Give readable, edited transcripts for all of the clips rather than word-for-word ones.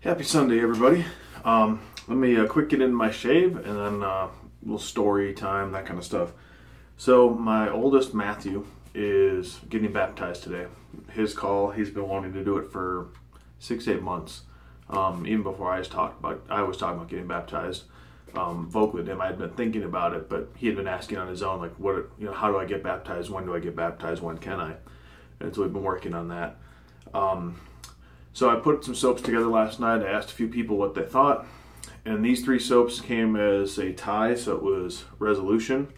Happy Sunday, everybody. Let me quick get into my shave and then little story time, that kind of stuff. So my oldest, Matthew, is getting baptized today. His call, he's been wanting to do it for 6-8 months. Even before I was talking about getting baptized vocally with him. I had been thinking about it, but he had been asking on his own, like, how do I get baptized? When do I get baptized? When can I? And so we've been working on that. So I put some soaps together last night. I asked a few people what they thought. And these 3 soaps came as a tie. So it was Resolution,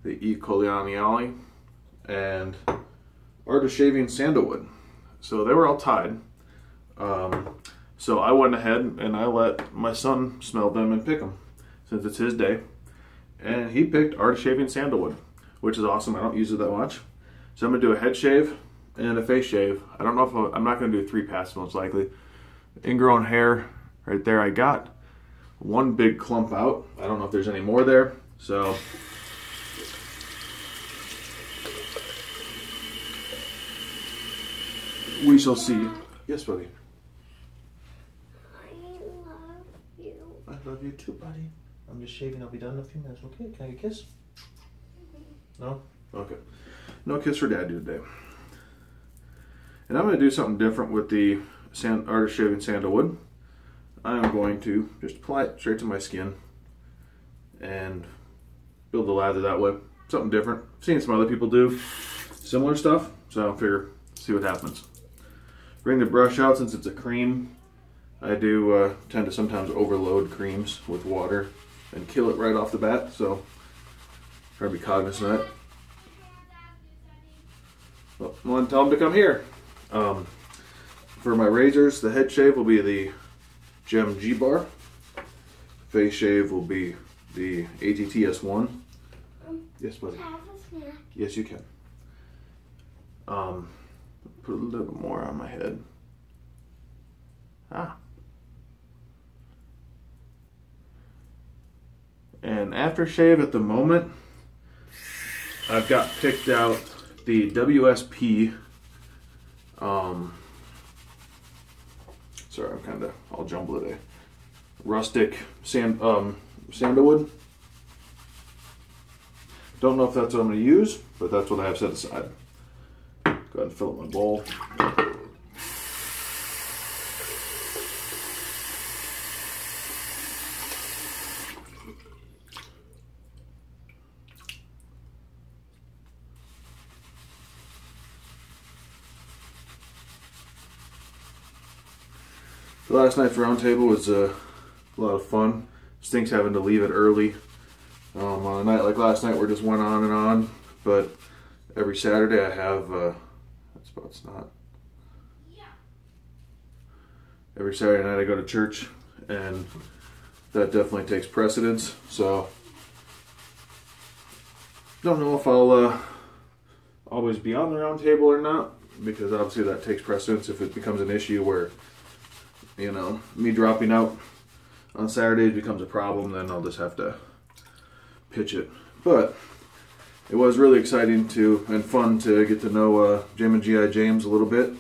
the E. coli, and Art of Shaving Sandalwood. So they were all tied. So I went ahead and I let my son smell them and pick them, since it's his day. And he picked Art of Shaving Sandalwood, which is awesome. I don't use it that much. So I'm going to do a head shave and a face shave. I don't know if I'm not going to do 3 passes most likely. Ingrown hair right there. I got one big clump out. I don't know if there's any more there. So we shall see. Yes, buddy. I love you. I love you too, buddy. I'm just shaving. I'll be done in a few minutes. Okay, can I get a kiss? No? Okay. No kiss for Dad today. And I'm going to do something different with the Art of Shaving Sandalwood. I'm going to just apply it straight to my skin and build the lather that way. Something different. I've seen some other people do similar stuff, so I'll figure, see what happens. Bring the brush out. Since it's a cream, I do tend to sometimes overload creams with water and kill it right off the bat, so try to be cognizant of that. Well, tell them to come here. For my razors, the head shave will be the Gem G-Bar. Face shave will be the ATTS1. Yes, buddy. Have a snack. Yes, you can. Put a little bit more on my head. And aftershave at the moment, I've got picked out the WSP. Sorry, I'm kind of all jumbled today. Rustic sandalwood. Don't know if that's what I'm going to use, but that's what I have set aside. Go ahead and fill up my bowl. Last night's roundtable was a lot of fun. Stinks having to leave it early. On a night like last night, we just went on and on. But every Saturday, I have that spot's not. Every Saturday night, I go to church, and that definitely takes precedence. So don't know if I'll always be on the roundtable or not, because obviously that takes precedence. If it becomes an issue where, you know, me dropping out on Saturdays becomes a problem, then I'll just have to pitch it. But it was really exciting and fun to get to know Jim G.I. James a little bit.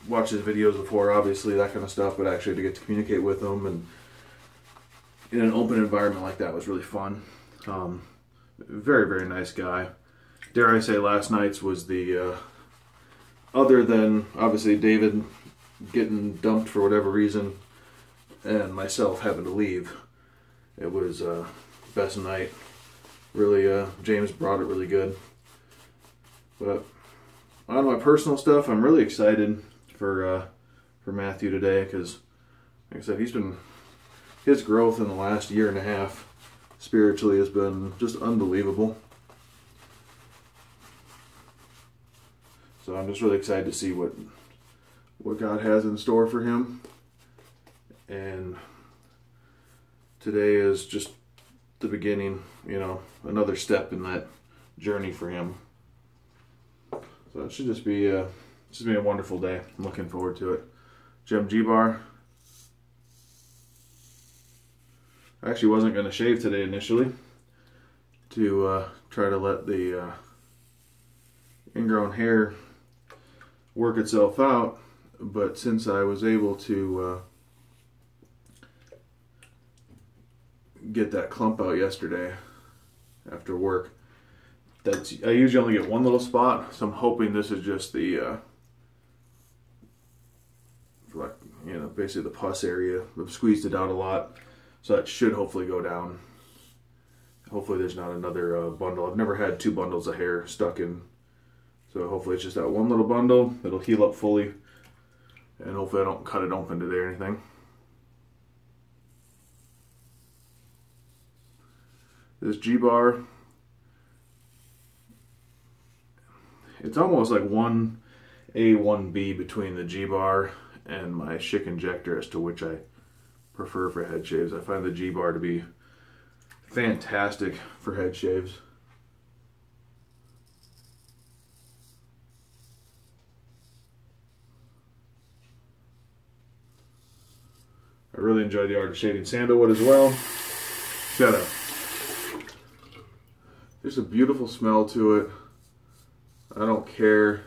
Watched his videos before, obviously, that kind of stuff, but actually to get to communicate with him and in an open environment like that was really fun. Very, very nice guy. Dare I say last night's was the, other than obviously David getting dumped for whatever reason and myself having to leave, it was best night. Really, James brought it really good. But on my personal stuff, I'm really excited for Matthew today, because like I said, his growth in the last year and a half spiritually has been just unbelievable. So I'm just really excited to see what God has in store for him. And today is just the beginning, you know, another step in that journey for him. So it should just be a wonderful day. I'm looking forward to it. Gem G-Bar. I actually wasn't going to shave today initially to try to let the ingrown hair work itself out. but since I was able to get that clump out yesterday after work, I usually only get one little spot, so I'm hoping this is just the basically the pus area. I've squeezed it out a lot, so that should hopefully go down. Hopefully there's not another bundle. I've never had 2 bundles of hair stuck in, so hopefully it's just that one little bundle. It'll heal up fully, and hopefully I don't cut it open today or anything. This G-bar, it's almost like 1A, 1B between the G-bar and my Schick injector as to which I prefer for head shaves. I find the G-bar to be fantastic for head shaves. I really enjoy the Art of Shaving Sandalwood as well. It's got there's a beautiful smell to it. I don't care,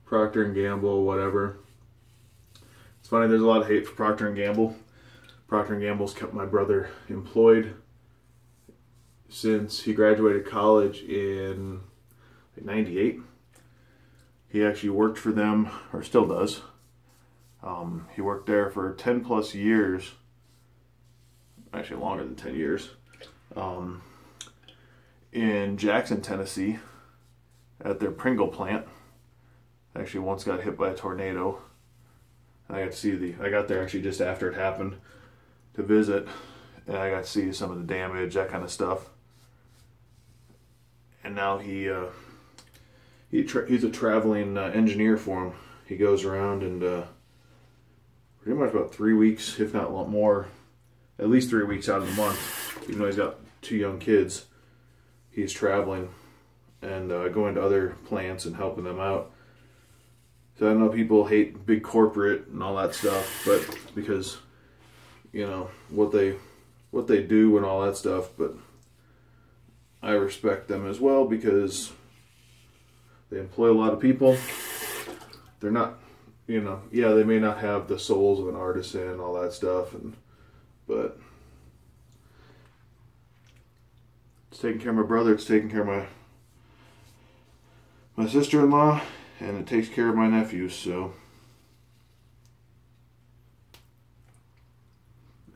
Procter & Gamble, whatever. It's funny, there's a lot of hate for Procter & Gamble. Procter & Gamble's kept my brother employed since he graduated college in '98. He actually worked for them, or still does. He worked there for 10 plus years, actually longer than 10 years, in Jackson, Tennessee, at their Pringle plant. Actually once got hit by a tornado. I got to see I got there actually just after it happened to visit, and I got to see some of the damage, that kind of stuff. And now he's a traveling engineer for him. He goes around and pretty much about 3 weeks, if not a lot more, at least 3 weeks out of the month, even though he's got 2 young kids, he's traveling and going to other plants and helping them out. So I know people hate big corporate and all that stuff, but because, you know, what they do and all that stuff, but I respect them as well because they employ a lot of people. They're not, you know, yeah, they may not have the souls of an artisan and all that stuff, but it's taking care of my brother, it's taking care of my sister-in-law, and it takes care of my nephews, so.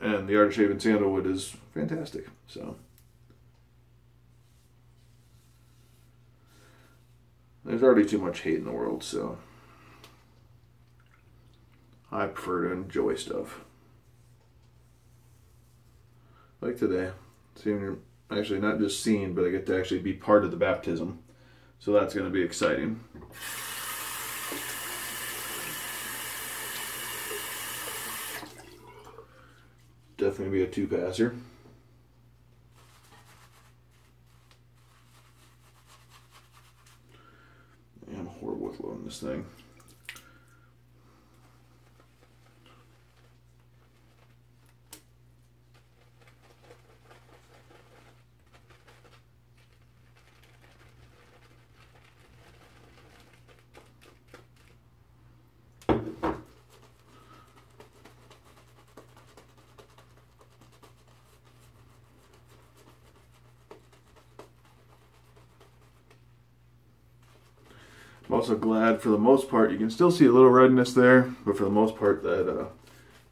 And the Art of Shaving Sandalwood is fantastic, so. There's already too much hate in the world, so I prefer to enjoy stuff. Like today, actually not just seen, but I get to actually be part of the baptism, so that's going to be exciting. Definitely be a 2-passer. I'm horrible with loading this thing. I'm also glad, for the most part, you can still see a little redness there, but for the most part that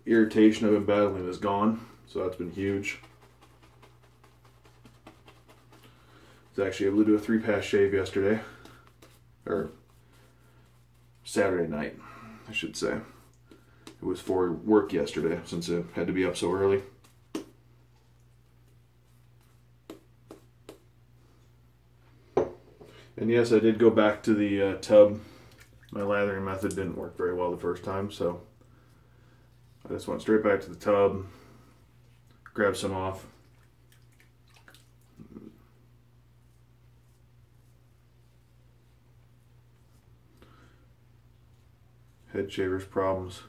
irritation I've been battling is gone, so that's been huge. I was actually able to do a 3-pass shave yesterday, or Saturday night, I should say. It was for work yesterday, since I had to be up so early. And yes, I did go back to the tub. My lathering method didn't work very well the first time, so I just went straight back to the tub, grabbed some off. Head shavers problems.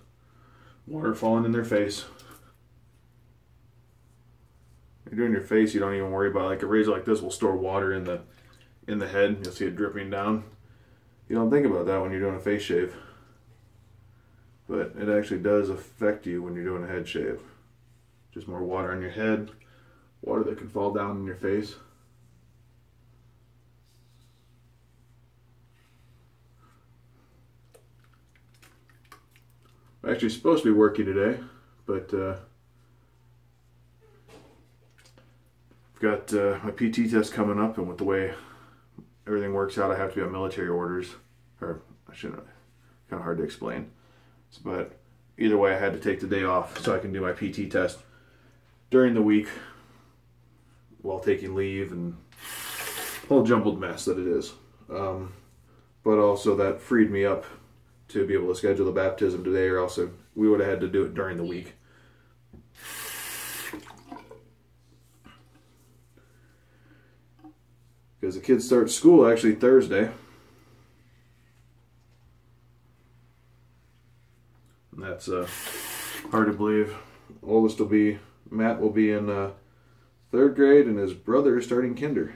Water falling in their face. You're doing your face, you don't even worry about it. Like a razor like this will store water in the head. You'll see it dripping down. You don't think about that when you're doing a face shave. but it actually does affect you when you're doing a head shave. Just more water on your head, water that can fall down in your face. I'm actually supposed to be working today, but I've got my PT test coming up, and with the way everything works out, I have to be on military orders. Or I shouldn't, kind of hard to explain. But either way, I had to take the day off so I can do my PT test during the week while taking leave, and whole jumbled mess that it is. But also that freed me up to be able to schedule the baptism today, or else we would have had to do it during the week. Because the kids start school actually Thursday. And that's hard to believe. Oldest Matt will be in 3rd grade, and his brother is starting kinder.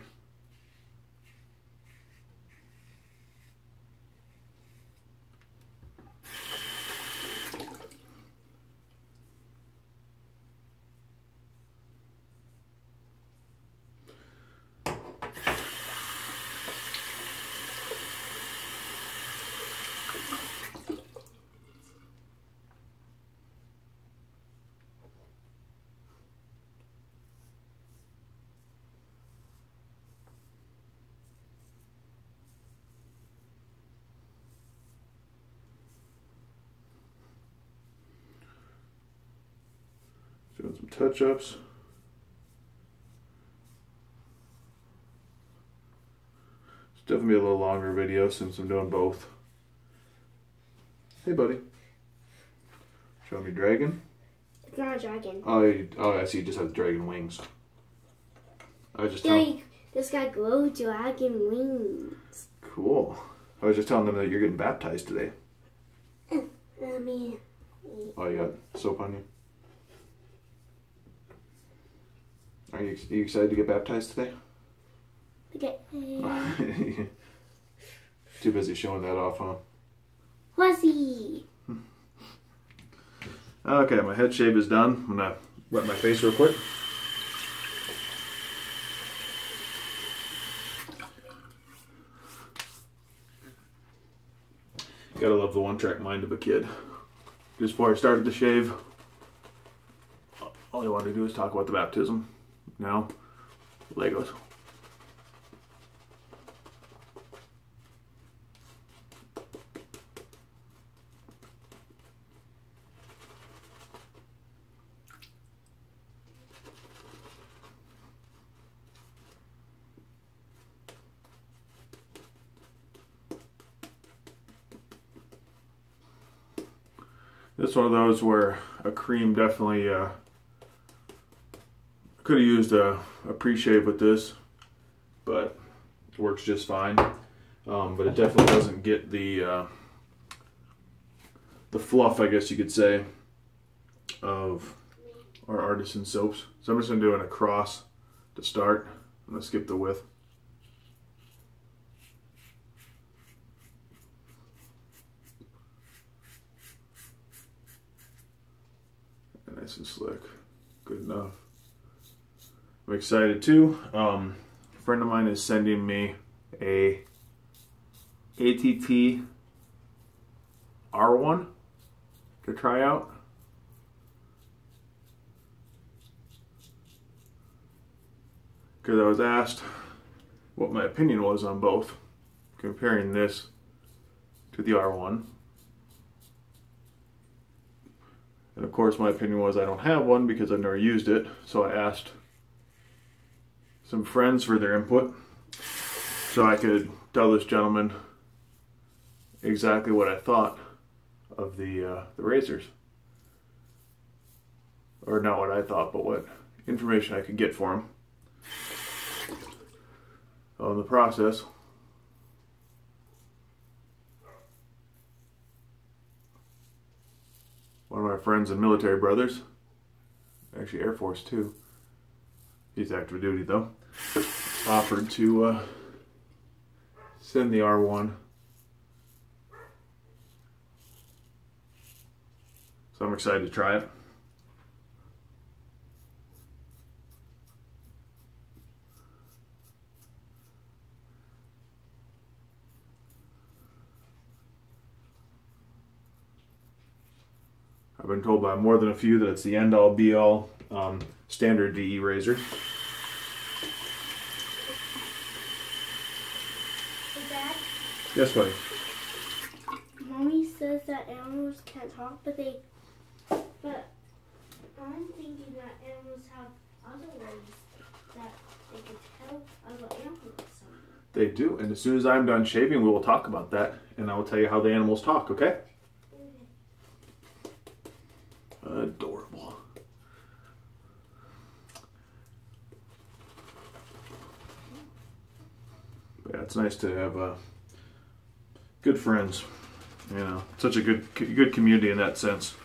Doing some touch-ups. It's definitely a little longer video since I'm doing both. Hey, buddy. Show me dragon. It's not a dragon. Oh, I see. You just have dragon wings. I was just telling. This guy glow dragon wings. Cool. I was just telling them that you're getting baptized today. Let me. Oh, you got soap on you? Are you excited to get baptized today? Okay. Too busy showing that off, huh? Fuzzy. Okay, my head shave is done. I'm gonna wet my face real quick. Gotta love the one-track mind of a kid. Just before I started the shave, all I wanted to do is talk about the baptism. Now, Legos. This is one of those where a cream definitely could have used a pre-shave with this, but it works just fine. But it definitely doesn't get the fluff, I guess you could say, of our artisan soaps. So I'm just going to do an across to start. I'm going to skip the width. Nice and slick. Good enough. I'm excited too. A friend of mine is sending me a ATT R1 to try out. Because I was asked what my opinion was on both, comparing this to the R1. And of course my opinion was I don't have one because I've never used it, so I asked some friends for their input so I could tell this gentleman exactly what I thought of the razors. Or not what I thought, but what information I could get for him. In the process, one of my friends and military brothers, actually Air Force too, he's active duty though, offered to send the R1 So I'm excited to try it. I've been told by more than a few that it's the end-all be-all standard DE razor. Dad? Yes, buddy. Mommy says that animals can't talk, but I'm thinking that animals have other ways that they can tell other animals something. They do, and as soon as I'm done shaving, we will talk about that, and I will tell you how the animals talk, okay? Adorable. But yeah, it's nice to have good friends. You know, such a good community in that sense.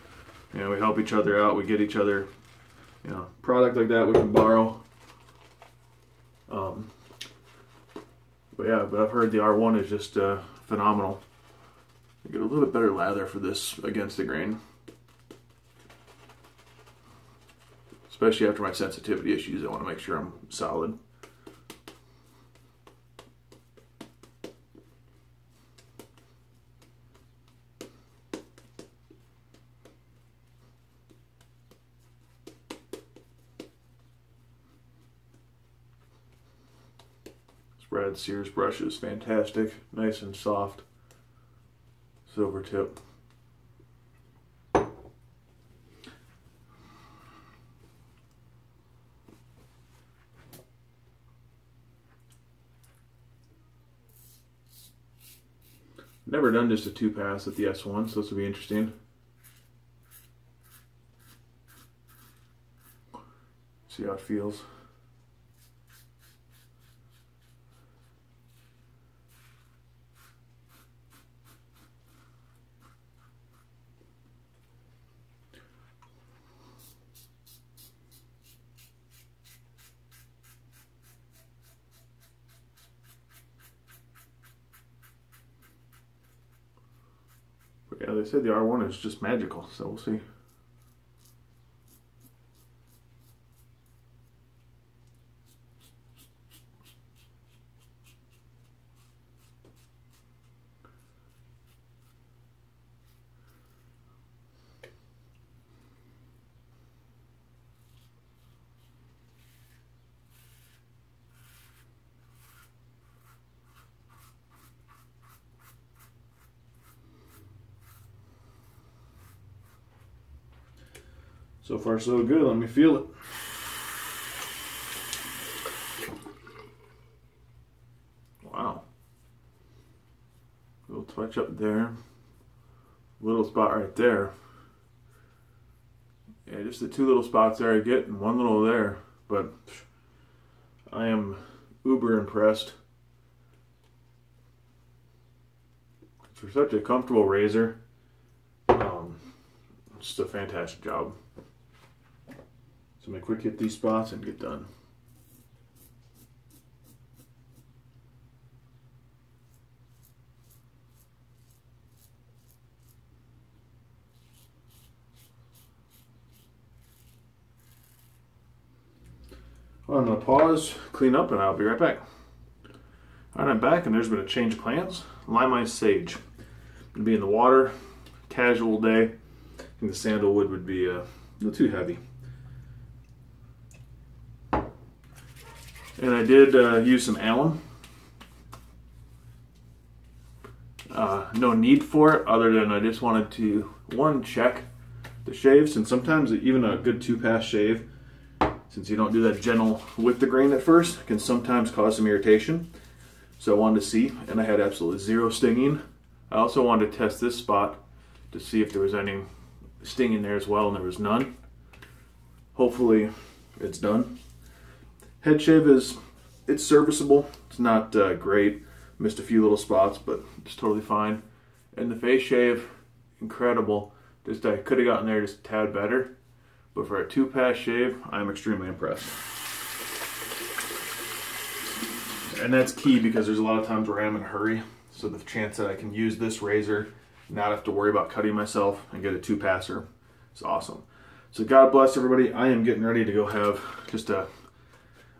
You know, we help each other out. We get each other, you know, product like that we can borrow. But yeah, but I've heard the R1 is just phenomenal. You get a little bit better lather for this against the grain. Especially after my sensitivity issues, I want to make sure I'm solid. This Brad Sears brush is fantastic, nice and soft, silver tip. Never done just a 2-pass at the S1, so this will be interesting. See how it feels. Yeah, they said the R1 is just magical, so we'll see. So far so good, let me feel it. Wow. Little touch up there. Little spot right there. Yeah, just the 2 little spots there I get and 1 little there. But I am uber impressed. For such a comfortable razor, just a fantastic job. So I'm going to quick hit these spots and get done. Well, I'm going to pause, clean up, and I'll be right back. Alright, I'm back, and there's been a change of plans. Lime Ice Sage. Going to be in the water, casual day. I think the sandalwood would be a little too heavy. And I did use some alum. No need for it, other than I just wanted to, one, check the shaves, and sometimes even a good 2-pass shave, since you don't do that gentle with the grain at first, can sometimes cause some irritation. So I wanted to see, and I had absolutely 0 stinging. I also wanted to test this spot to see if there was any sting in there as well, and there was none. Hopefully it's done. Head shave it's serviceable. It's not great. Missed a few little spots, but it's totally fine. And the face shave, incredible. Just I could have gotten there just a tad better. But for a 2-pass shave, I'm extremely impressed. And that's key because there's a lot of times where I'm in a hurry. So the chance that I can use this razor, not have to worry about cutting myself and get a 2-passer, It's awesome. So God bless everybody. I am getting ready to go have just a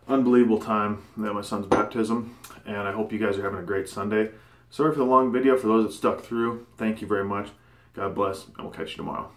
unbelievable time at my son's baptism, and I hope you guys are having a great Sunday. Sorry for the long video. For those that stuck through, thank you very much. God bless, and we'll catch you tomorrow.